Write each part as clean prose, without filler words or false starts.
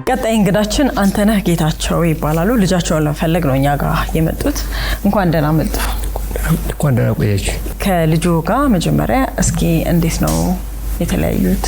ቀጣይ እንግዳችን አንተነህ ጌታቸው ይባላሉ ልጃቸውን ለፈልግ ነው እኛ ጋር የመጡት እንኳን ደህና መጡ እንኳን ደህና ቆያችሁ ከልጁ ጋር መጀመሪያ እስኪ እንዴት ነው የተለያዩት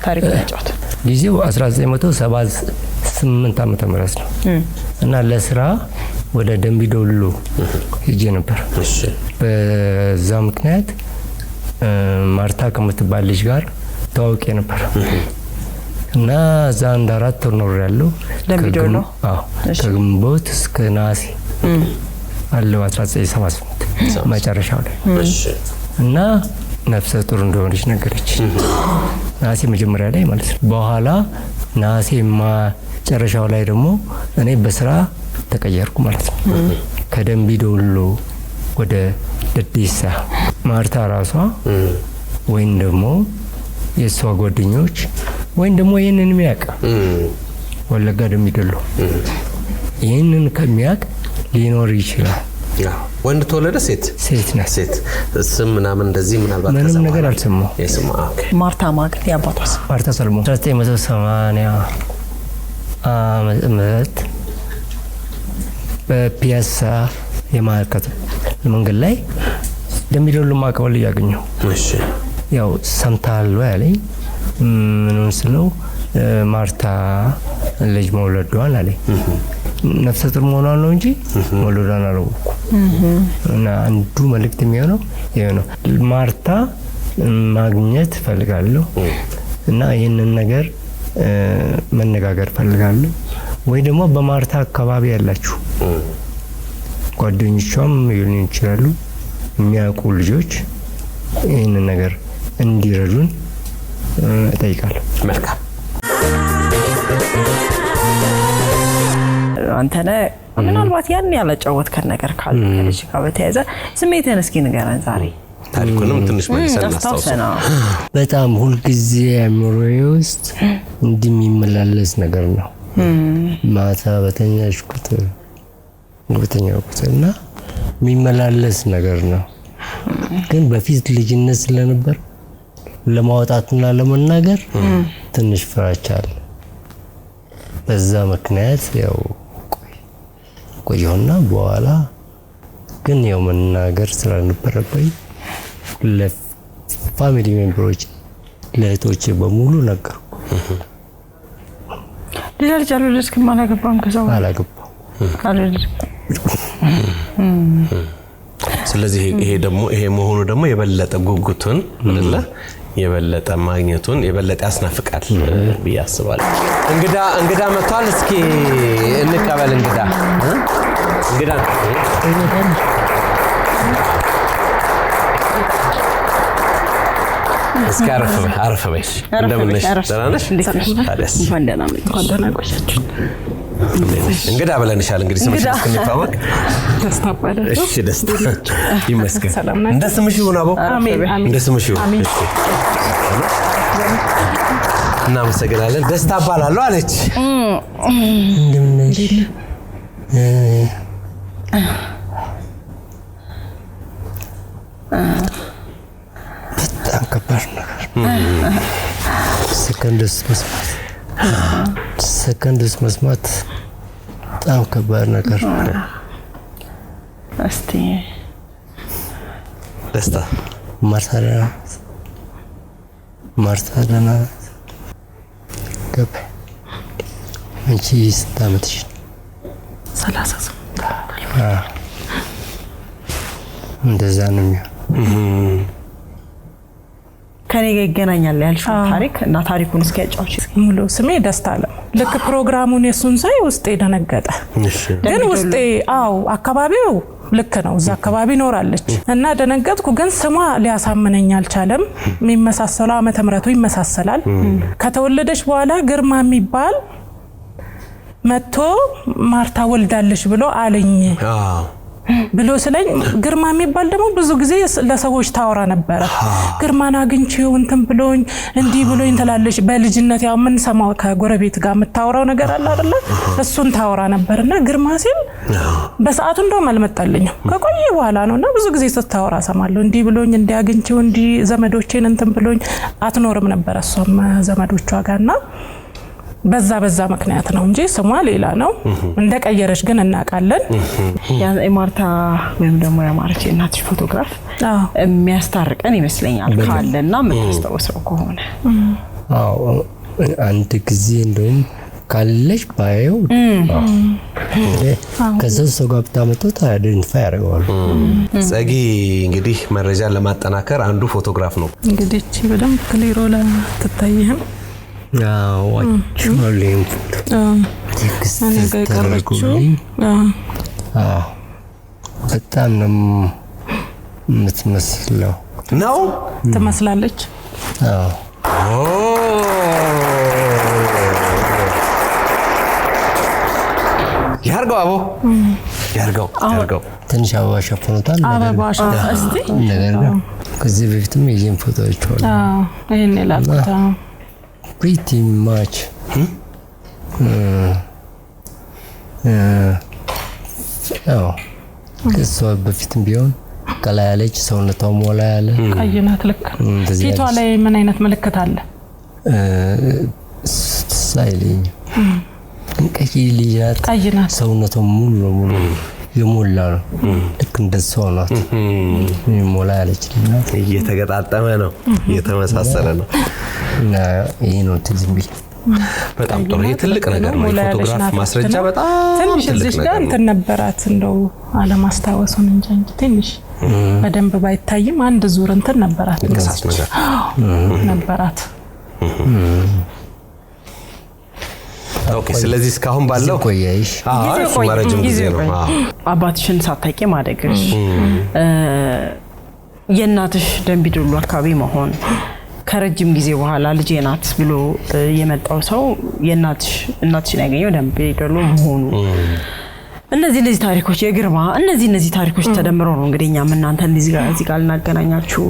ታሪክ ያጫውቱ ጊዜው 1978 ዓመተ ምህረት ነው እና ለስራ ወደ ደምቢዶሎ ሄጄ ነበር እሺ በዛ ምክንያት ማርታ ከምትባል ልጅ ጋር ተዋውቄ ነበር እና እዛ አንድ 4 ወር ኖሬያለሁ ደምቢዶሎ አዎ ከግንቦት እስከ ነሐሴ አለው 1978 መጨረሻው ላይ እሺ እና ነፍሰ ጡር እንደሆነች ነገረች ነሐሴ መጀመሪያ ላይ ማለት ነው በኋላ ነሐሴ መጨረሻው ላይ ደግሞ እኔ በስራ ተቀየርኩ ማለት ነው ከደምቢዶሎ ወደ ደዴሳ ማርታ ራሷ ወይን ደግሞ የሷ ጓደኞች ወይን ደግሞ ይሄንን የሚያውቅ ወለጋ ደምቢዶሎ ይሄንን ከሚያውቅ ሊኖር ይችላል ወንድ ተወለደ ሴት ነች ሴት ስም ምናምን እንደዚህ ምናልባት ምንም ነገር አልሰማው የስም ማርታ ማግት ያባቷስ ማርታ ሰለሞን 1980 ዓመተ ምህረት በፒያሳ የማርከት መንገድ ላይ ደምቢዶሎ ማቀበል ያገኘው እሺ ያው ሰምታል ያለኝ ምንም ስለው ማርታ ልጅ መውለዷን አለኝ ነፍሰ ጡር መሆኗን ነው እንጂ መውለዷን አላወኩም እና አንዱ መልእክት የሚሆነው ነው ማርታ ማግኘት ፈልጋለሁ እና ይሄንን ነገር መነጋገር ፈልጋለሁ ወይ ደግሞ በማርታ አካባቢ ያላችሁ ጓደኞቿም ሊሆኑ ይችላሉ የሚያውቁ ልጆች ይሄንን ነገር እንዲረዱን እጠይቃለሁ መልካም አንተነህ ምናልባት ያን ያላጫወትከን ነገር ካለ ከልጅ ጋር በተያያዘ ስሜትህን እስኪ ንገረን ዛሬ ታሪኩንም ትንሽ መልሰን እናስታውሰና በጣም ሁሉ ጊዜ አእምሮዬ ውስጥ እንደሚመላለስ ነገር ነው ማታ በተኛሽ ቁጥር እና የሚመላለስ ነገር ነው ግን በፊት ልጅነት ስለነበር ለማውጣትና ለመናገር ትንሽ ፍራቻ አለ በዛ ምክንያት ያው ቆየውና በኋላ ግን ያው መናገር ስለነበረብኝ ለፋሚሊ ሜምበሮች ለእህቶቼ በሙሉ ነገርኩ ልጅ አልወለድክም አላገባም ከዛው አላገባም ስለዚህ ይሄ መሆኑ ደግሞ የበለጠ ጉጉቱን አይደለ የበለጠ ማግኘቱን የበለጠ ያስናፍቃል በያስባል እንግዳ መጥቷል እስኪ እንቀበል እንግዳ እስኪ አረፍ በይ እንደምን ነሽ ደህና ነሽ ታዲያስ እንኳን ደህና ቆያችሁ እንግዳ ብለንሻል እንግዲህ ስምሽ እስከሚታወቅ ደስታ ባለው እሺ ደስታ ይመስገን እንደ ስምሽ ይሁን አቦ አሜን እንደ ስምሽ ይሁን እሺ እናመሰግናለን ደስታ ባላለው አለች እንደምን ነሽ በጣም ከባድ ነገር ሰከንድስ መስማት በጣም ከባድ ነገር እስቲ ደስታ ማርታ ደህና ገባኝ አንቺ ስንት ዓመትሽ 38 እንደዛ ነው ከኔ ጋር ይገናኛል ያልሽው ታሪክ እና ታሪኩን እስኪ ያጫውቺ ሙሉ ስሜ ደስታ አለ ልክ ፕሮግራሙን የሱን ሳይ ውስጤ ደነገጠ ግን ውስጤ አካባቢው ልክ ነው እዛ አካባቢ ኖራለች እና ደነገጥኩ ግን ስሟ ሊያሳምነኝ አልቻለም የሚመሳሰለው ዓመተ ምህረቱ ይመሳሰላል ከተወለደች በኋላ ግርማ የሚባል መጥቶ ማርታ ወልዳለች ብሎ አለኝ ብሎ ስለኝ ግርማ የሚባል ደግሞ ብዙ ጊዜ ለሰዎች ታወራ ነበር ግርማን አግኝቼው እንትን ብሎኝ እንዲ ብሎኝ ተላለሽ በልጅነት ያው ምን ሰማው ከጎረቤት ጋር መታወራው ነገር አለ አይደለ እሱን ታወራ ነበርና ግርማ ሲል በሰዓቱ እንደው አልመጣልኝም ከቆየ በኋላ ነውና ብዙ ጊዜ ስታወራ ሰማለሁ እንዲ ብሎኝ እንዲ አግኝቼው እንዲ ዘመዶቼን እንትን ብሎኝ አትኖርም ነበር እሷም ዘመዶቿ ጋርና በዛ ምክንያት ነው እንጂ ስሟ ሌላ ነው እንደቀየረሽ ግን እናቃለን የማርታ ወይም ደግሞ የማርታ እናትሽ ፎቶግራፍ የሚያስታርቀን ይመስለኛል ካለና መታስተውሰው ከሆነ አንድ ጊዜ እንደውም ካለሽ ባየው ከዛው ሰው ጋር ተመጣጣ አይደንቲፋይ ያደርጋሉ ጸጊ እንግዲህ መረጃ ለማጠናከር አንዱ ፎቶግራፍ ነው እንግዲህ እቺ በደንብ ክሊሮላ ተታየህም ዋችሁልኝ በጣም ነው የምትመስለው ነው ትመስላለች ያርጋው አቦ ያርጋው ትንሽ አበባ ሸፍኖታል አበባ እስቲ ነገር ግን ከዚህ በፊትም ይሄን ፎቶዎች አሉ ይሄን ላልኩት pretty much እሷ በፊትም ቢሆን ቀላ ያለች ሰውነቷ ሞላ ያለ ቀይናት ልክ ፊቷ ላይ ምን አይነት ምልክት አለ ሳይለኝ ቀይ ልጅ ቀይናት ሰውነቷ ሙሉ የሞላ ነው ልክ እንደሷ ናት ሞላ ያለች ናት እየተገጣጠመ ነው እየተመሳሰለ ነው እና ይሄ ነው ትዝምቢ በጣም ጥሩ ትልቅ ነገር ነው ፎቶግራፍ ማስረጃ በጣም ትንሽ እዚህ ጋር እንትን ነበራት እንደው አለማስታወሱን እንጂ ትንሽ በደንብ ባይታይም አንድ ዙር እንትን ነበራት እንቅሳስ ነገር ነበራት ኦኬ ስለዚህ እስካሁን ባለው ቆየሽ ረጅም ጊዜ ነው አባትሽን ሳታቂ ማደግሽ የእናትሽ ደንቢዶሎ አካባቢ መሆን ከረጅም ጊዜ በኋላ ልጄ ናት ብሎ የመጣው ሰው እናትሽን ያገኘው ደንቢዶሎ መሆኑ እነዚህ ታሪኮች የግርማ እነዚህ ታሪኮች ተደምረው ነው እንግዲህ እኛም እናንተ እዚህ ጋር ልናገናኛችሁ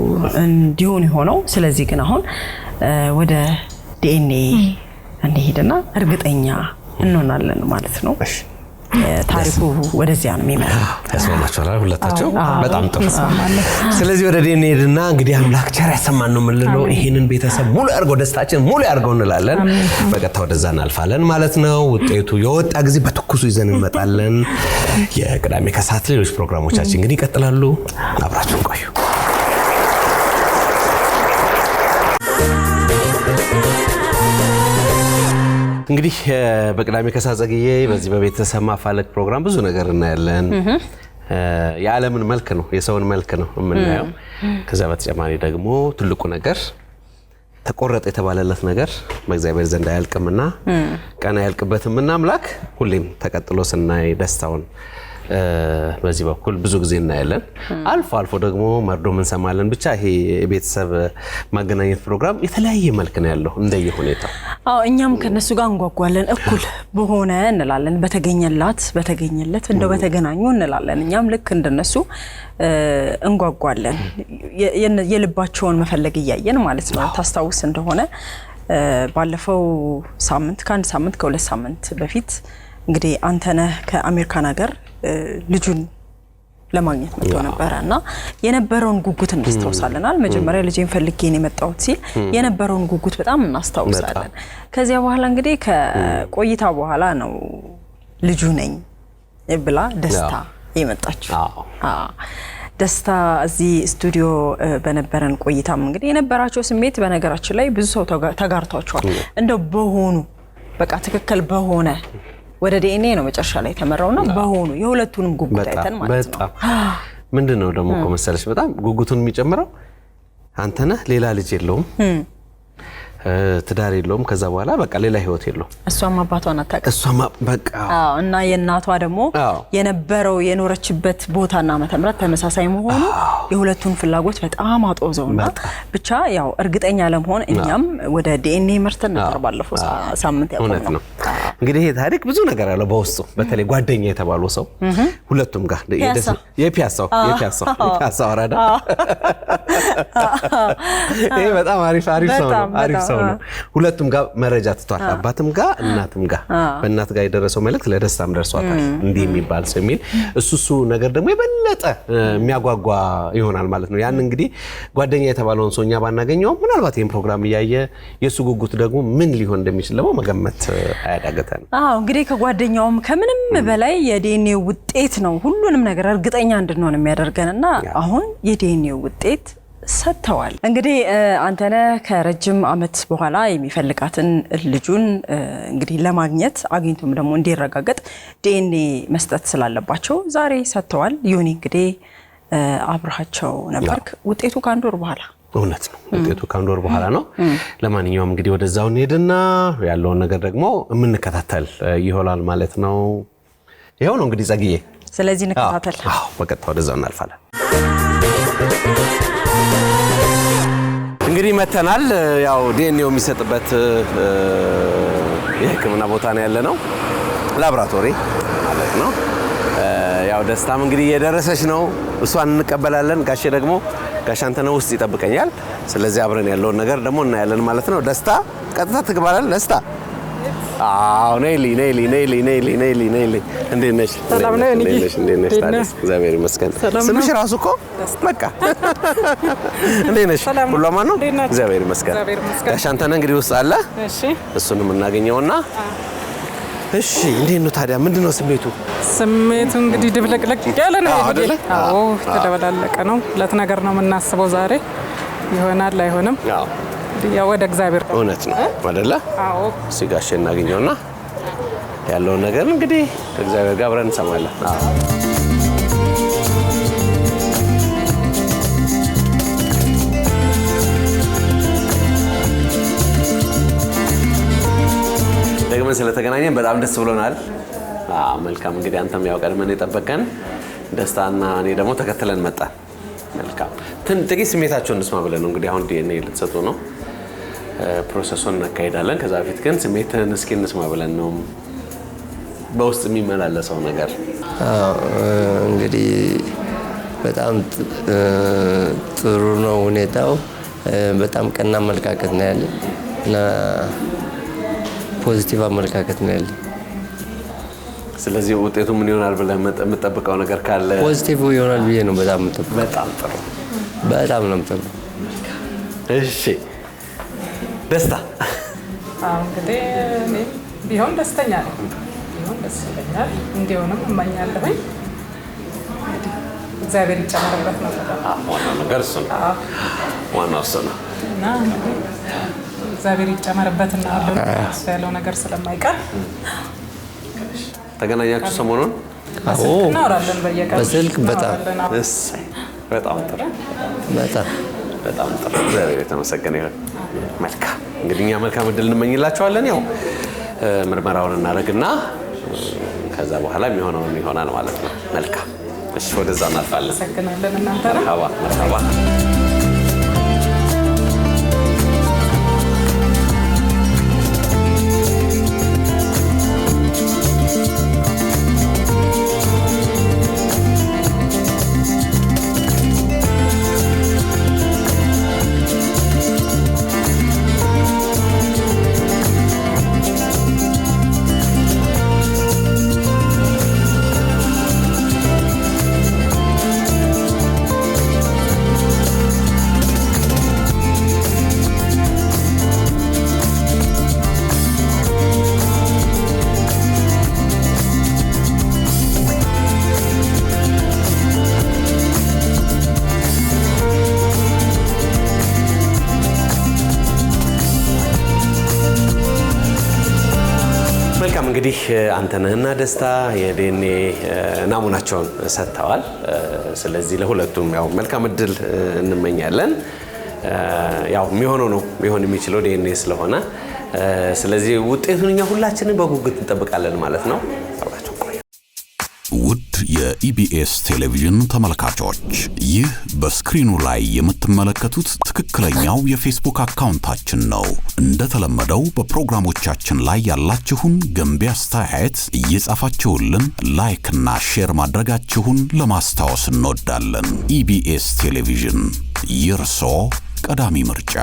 እንዲሆን ሆነው ስለዚህ ግን አሁን ወደ ዲኤንኤ እንሄድና እርግጠኛ እንሆናለን ማለት ነው ታሪኩ ወደዚያ ነው የሚመራው ተስማማችኋል ሁለታችሁ በጣም ጥሩ ስለዚህ ወደ ዲኤንኤ ሄድና እንግዲህ አምላክ ቸር ያሰማን ነው የምንለው ይሄንን ቤተሰብ ሙሉ ያርገው ደስታችን ሙሉ ያርገው እንላለን በቀጥታ ወደዛ እናልፋለን ማለት ነው ውጤቱ የወጣ ጊዜ በትኩሱ ይዘን እንመጣለን የቅዳሜ ከሰዓት ሌሎች ፕሮግራሞቻችን እንግዲህ ይቀጥላሉ አብራችሁን ቆዩ እንግዲህ በቅዳሜ ከሳዘግዬ በዚህ በቤተሰብ ማፋለቅ ፕሮግራም ብዙ ነገር እናያለን የዓለምን መልክ ነው የሰውን መልክ ነው የምናየው ከዛ በተጨማሪ ደግሞ ትልቁ ነገር ተቆረጠ የተባለለት ነገር በእግዚአብሔር ዘንድ አያልቅምና ቀና ያልቅበትምና አምላክ ሁሌም ተቀጥሎ ስናይ ደስታውን በዚህ በኩል ብዙ ጊዜ እናያለን አልፎ ደግሞ መርዶም እንሰማለን ብቻ ይሄ የቤተሰብ ማገናኘት ፕሮግራም የተለያየ መልክ ነው ያለው እንደየሁኔታው እኛም ከነሱ ጋር እንጓጓለን እኩል በሆነ እንላለን በተገኘለት እንደው በተገናኙ እንላለን እኛም ልክ እንደነሱ እንጓጓለን የልባቸውን መፈለግ ያያየን ማለት ነው ታስታውስ እንደሆነ ባለፈው ሳምንት ከአንድ ሳምንት ከሁለት ሳምንት በፊት እንግዲህ አንተነህ ከአሜሪካን ሀገር ልጁን ለማግኘት መጥቶ ነበርና የነበረውን ጉጉት እናስታውሳለናል መጀመሪያ ልጄን ፈልጌን የመጣሁት ሲል የነበረውን ጉጉት በጣም እናስታውሳለን ከዚያ በኋላ እንግዲህ ከቆይታ በኋላ ነው ልጁ ነኝ ብላ ደስታ የመጣችው ደስታ እዚህ ስቱዲዮ በነበረን ቆይታም እንግዲህ የነበራቸው ስሜት በነገራችን ላይ ብዙ ሰው ተጋርቷቸዋል እንደው በሆኑ በቃ ትክክል በሆነ ወደ ዲኤንኤ ነው መጨረሻ ላይ ተመራውና በሆኑ የሁለቱንም ጉጉት አይተን ማለት ነው ምንድነው ደግሞ ኮመሰለሽ በጣም ጉጉቱን የሚጨምረው አንተነህ ሌላ ልጅ የለውም ትዳር የለውም ከዛ በኋላ በቃ ሌላ ህይወት የለው እሷም አባቷን አታውቅም እሷም በቃ እና የእናቷ ደግሞ የነበረው የኖረችበት ቦታና መተምራት ተመሳሳይ መሆኑ የሁለቱን ፍላጎት በጣም አጦዘውና ብቻ ያው እርግጠኛ ለመሆን እኛም ወደ ዲኤንኤ መርተን ነበር ባለፈው ሳምንት ያቆመው እንግዲህ ይሄ ታሪክ ብዙ ነገር አለው በውስጡ በተለይ ጓደኛ የተባለው ሰው ሁለቱም ጋር የፒያሳው ወረዳ ይሄ በጣም አሪፍ ሰው ነው ሁለቱም ጋር መረጃ ትቷል አባትም ጋር እናትም ጋር በእናት ጋር የደረሰው መልእክት ለደስታም ደርሷታል እንዲህ የሚባል ሰው የሚል እሱ ነገር ደግሞ የበለጠ የሚያጓጓ ይሆናል ማለት ነው ያን እንግዲህ ጓደኛ የተባለውን ሰው እኛ ባናገኘው ምናልባት ይሄን ፕሮግራም እያየ የሱ ጉጉት ደግሞ ምን ሊሆን እንደሚችል ደግሞ መገመት አያዳግተንም እንግዲህ ከጓደኛውም ከምንም በላይ የዲኤንኤ ውጤት ነው ሁሉንም ነገር እርግጠኛ እንድንሆን የሚያደርገንና አሁን የዲኤንኤ ውጤት ሰጥተዋል እንግዲህ አንተነህ ከረጅም አመት በኋላ የሚፈልጋትን ልጁን እንግዲህ ለማግኘት አግኝቶም ደግሞ እንዲረጋገጥ ዲኤንኤ መስጠት ስላለባቸው ዛሬ ሰጥተዋል ዮኒ እንግዲህ አብራቸው ነበርክ ውጤቱ ከአንድ ወር በኋላ እውነት ነው ውጤቱ ከአንድ ወር በኋላ ነው ለማንኛውም እንግዲህ ወደዛው እንሄድና ያለውን ነገር ደግሞ የምንከታተል ይሆናል ማለት ነው ይሄው ነው እንግዲህ ጸግዬ ስለዚህ እንከታተል በቀጥታ ወደዛው እናልፋለን እንግዲህ መተናል ያው ዲኤንኤው የሚሰጥበት የህክምና ቦታ ነው ያለነው ላብራቶሪ ማለት ነው ያው ደስታም እንግዲህ እየደረሰች ነው እሷን እንቀበላለን ጋሼ ደግሞ ጋሽ አንተነህ ውስጥ ይጠብቀኛል ስለዚህ አብረን ያለውን ነገር ደግሞ እናያለን ማለት ነው ደስታ ቀጥታ ትግባላል ደስታ ነይሊ እንዴት ነሽ ሰላም ነው እንዴት ነሽ ታዲያ እግዚአብሔር ይመስገን ስምሽ ራሱ እኮ በቃ እንዴት ነሽ ሁሉ አማን ነው እግዚአብሔር ይመስገን ጋሽ አንተነህ እንግዲህ ውስጥ አለ እሺ እሱንም እናገኘውና እሺ እንዴት ነው ታዲያ ምንድነው ስሜቱ እንግዲህ ድብልቅልቅ ያለ ነው ተደበላለቀ ነው ሁለት ነገር ነው የምናስበው ዛሬ ይሆናል አይሆንም ያው ወደ እግዚአብሔር እውነት ነው አይደለ ሲጋሽ እናገኘውና ያለው ነገር እንግዲህ እግዚአብሔር ጋር አብረን እንሰማለን ደግመን ስለተገናኘን በጣም ደስ ብሎናል መልካም እንግዲህ አንተም ያው ቀድመን የጠበቀን ደስታና እኔ ደግሞ ተከትለን መጣን መልካም ጥቂት ስሜታቸውን እንስማ ብለን ነው እንግዲህ አሁን ዲኤንኤ ልትሰጡ ነው ፕሮሰሱን እናካሄዳለን ከዛ በፊት ግን ስሜትን እስኪ እንስማ ብለን ነው በውስጥ የሚመላለሰው ነገር እንግዲህ በጣም ጥሩ ነው ሁኔታው በጣም ቀና አመለካከት ነው ያለ እና ፖዚቲቭ አመለካከት ነው ያለ ስለዚህ ውጤቱ ምን ይሆናል ብለህ የምትጠብቀው ነገር ካለ ፖዚቲቭ ይሆናል ብዬ ነው በጣም የምጠብቀው በጣም ጥሩ በጣም ነው የምጠብቀው እሺ ደስታ እንግዲህ ቢሆን ደስተኛ ነኝ ቢሆን ደስ ይለኛል እንዲሆንም እመኛለሁኝ እግዚአብሔር ይጨመርበት ነው ዋናው ነገር እሱ ነው ዋናው እሱ ነው እና እግዚአብሔር ይጨመርበትና ሁሉ ያለው ነገር ስለማይቀር ተገናኛችሁ ሰሞኑን እናወራለን በየቀኑ በስልክ በጣም በጣም ጥሩ በጣም ጥሩ እግዚአብሔር የተመሰገነ ይሁን መልካም እንግዲህ እኛ መልካም እድል እንመኝላችኋለን ያው ምርመራውን እናደርግና ከዛ በኋላ የሚሆነውን ይሆናል ማለት ነው መልካም እሺ ወደዛ እናልፋለን ሰግናለን እናንተ መርሐባ እንግዲህ አንተነህና ደስታ የዲኤንኤ ናሙናቸውን ሰጥተዋል ስለዚህ ለሁለቱም ያው መልካም እድል እንመኛለን ያው የሚሆነው ነው ሊሆን የሚችለው ዲኤንኤ ስለሆነ ስለዚህ ውጤቱን እኛ ሁላችንን በጉጉት እንጠብቃለን ማለት ነው። ውድ የኢቢኤስ ቴሌቪዥን ተመልካቾች ይህ በስክሪኑ ላይ የምትመለከቱት ትክክለኛው የፌስቡክ አካውንታችን ነው። እንደተለመደው በፕሮግራሞቻችን ላይ ያላችሁን ገንቢ አስተያየት እየጻፋችሁልን ላይክ እና ሼር ማድረጋችሁን ለማስታወስ እንወዳለን። ኢቢኤስ ቴሌቪዥን የርሶ ቀዳሚ ምርጫ።